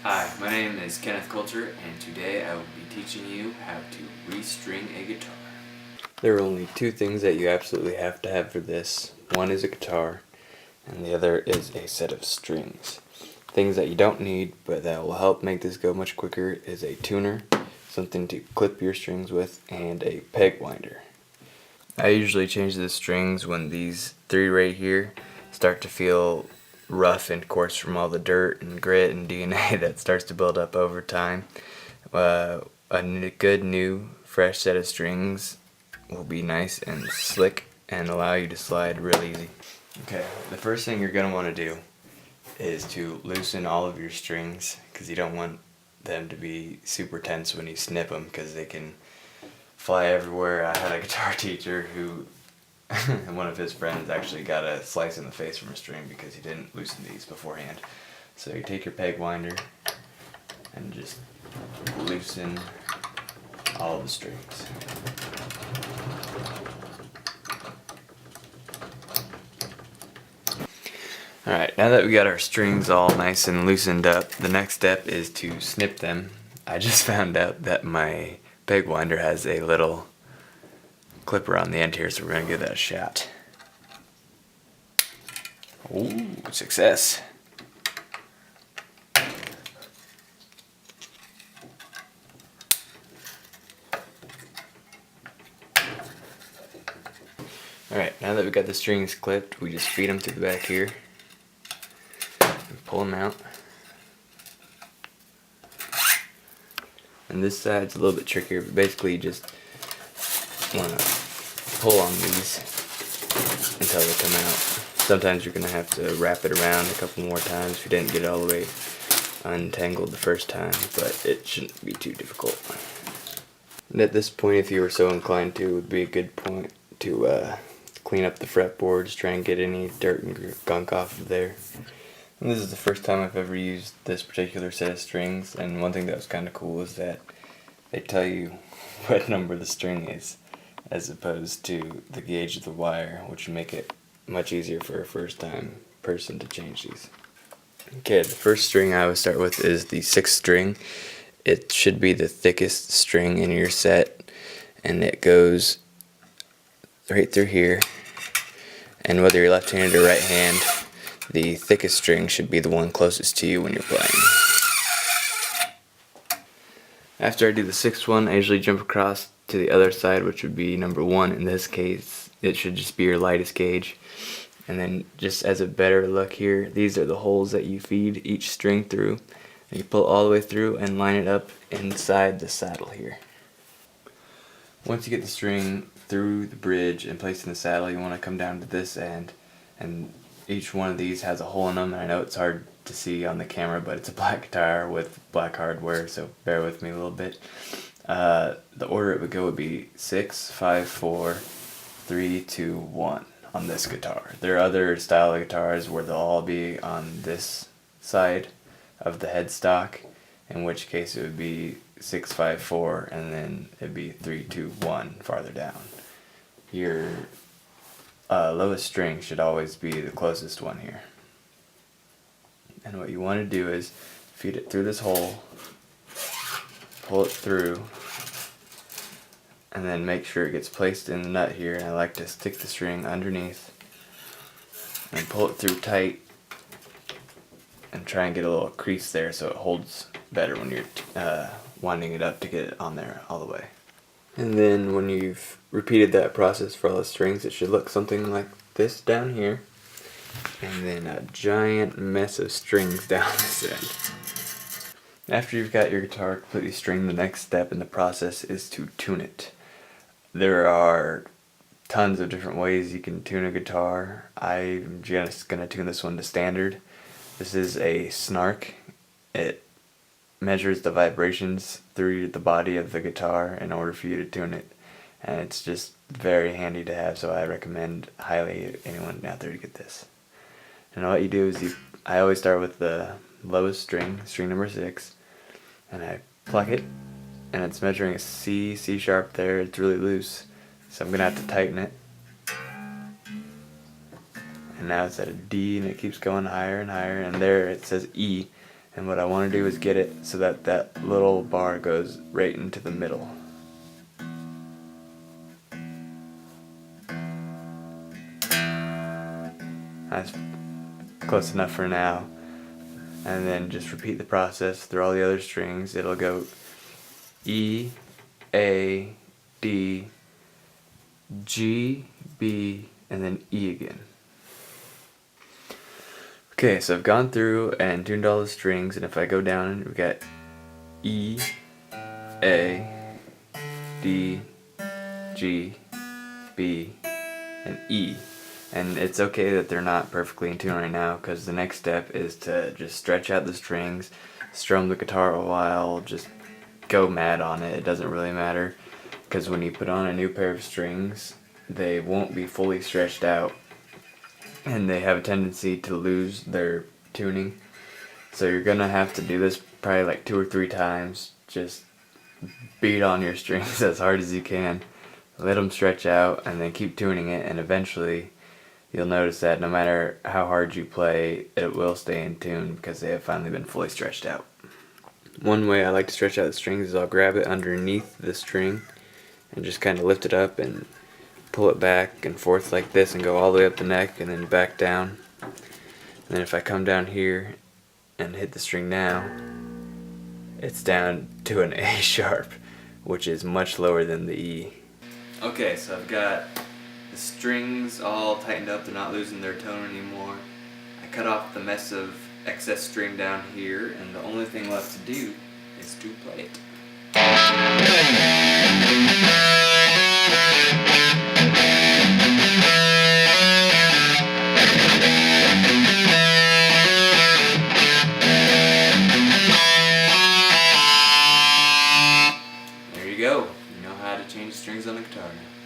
Hi, my name is Kenneth Coulter, and today I will be teaching you how to restring a guitar. There are only two things that you absolutely have to have for this. One is a guitar, and the other is a set of strings. Things that you don't need, but that will help make this go much quicker, is a tuner, something to clip your strings with, and a peg winder. I usually change the strings when these three right here start to feel rough and coarse from all the dirt and grit and DNA that starts to build up over time. Good new fresh set of strings will be nice and slick and allow you to slide real easy. Okay, the first thing you're going to want to do is to loosen all of your strings, because you don't want them to be super tense when you snip them, because they can fly everywhere. I had a guitar teacher who one of his friends actually got a slice in the face from a string because he didn't loosen these beforehand. So you take your peg winder and just loosen all of the strings. Alright, now that we got our strings all nice and loosened up, the next step is to snip them. I just found out that my peg winder has a little clipper on the end here, so we're going to give that a shot. Ooh, success. Alright, now that we got the strings clipped, we just feed them through the back here and pull them out. And this side's a little bit trickier, but basically you just want to pull on these until they come out. Sometimes you're going to have to wrap it around a couple more times if you didn't get it all the way untangled the first time, but it shouldn't be too difficult. And at this point, if you were so inclined to, it would be a good point to clean up the fretboards, try and get any dirt and gunk off of there. And this is the first time I've ever used this particular set of strings, and one thing that was kind of cool is that they tell you what number the string is, as opposed to the gauge of the wire, which would make it much easier for a first time person to change these. Okay, the first string I always start with is the 6th string. It should be the thickest string in your set, and it goes right through here. And whether you're left-handed or right-hand, the thickest string should be the one closest to you when you're playing. After I do the 6th one, I usually jump across to the other side, which would be number 1. In this case, it should just be your lightest gauge. And then, just as a better look here, these are the holes that you feed each string through. And you pull it all the way through and line it up inside the saddle here. Once you get the string through the bridge and placed in the saddle, you want to come down to this end, and each one of these has a hole in them. And I know it's hard to see on the camera, but it's a black guitar with black hardware, so bear with me a little bit. The order it would go would be 6, 5, 4, 3, 2, 1 on this guitar. There are other style of guitars where they'll all be on this side of the headstock, in which case it would be 6, 5, 4, and then it'd be 3, 2, 1 farther down. Your lowest string should always be the closest one here. And what you want to do is feed it through this hole, pull it through, and then make sure it gets placed in the nut here. And I like to stick the string underneath and pull it through tight and try and get a little crease there so it holds better when you're winding it up to get it on there all the way. And then when you've repeated that process for all the strings, it should look something like this down here, and then a giant mess of strings down this end. After you've got your guitar completely stringed, the next step in the process is to tune it. There are tons of different ways you can tune a guitar. I'm just going to tune this one to standard. This is a snark. It measures the vibrations through the body of the guitar in order for you to tune it, and it's just very handy to have, so I recommend highly anyone out there to get this. And what you do is I always start with the lowest string, string number 6, and I pluck it, and it's measuring a C, C sharp there. It's really loose, so I'm gonna have to tighten it. And now it's at a D, and it keeps going higher and higher, and there it says E, And what I want to do is get it so that that little bar goes right into the middle. That's close enough for now. And then just repeat the process through all the other strings. It'll go E, A, D, G, B, and then E again. Okay, so I've gone through and tuned all the strings, and if I go down, we got E, A, D, G, B, and E. And it's okay that they're not perfectly in tune right now, because the next step is to just stretch out the strings, strum the guitar a while, just go mad on it. It doesn't really matter, because when you put on a new pair of strings, they won't be fully stretched out, and they have a tendency to lose their tuning. So you're gonna have to do this probably like 2 or 3 times. Just beat on your strings as hard as you can, let them stretch out, and then keep tuning it, and eventually you'll notice that no matter how hard you play, it will stay in tune because they have finally been fully stretched out. One way I like to stretch out the strings is I'll grab it underneath the string and just kind of lift it up and pull it back and forth like this and go all the way up the neck and then back down. And then if I come down here and hit the string now, it's down to an A sharp, which is much lower than the E. Okay, so I've got the strings all tightened up, they're not losing their tone anymore. I cut off the mess of excess string down here, and the only thing left to do is to play it. There you go. You know how to change strings on the guitar now.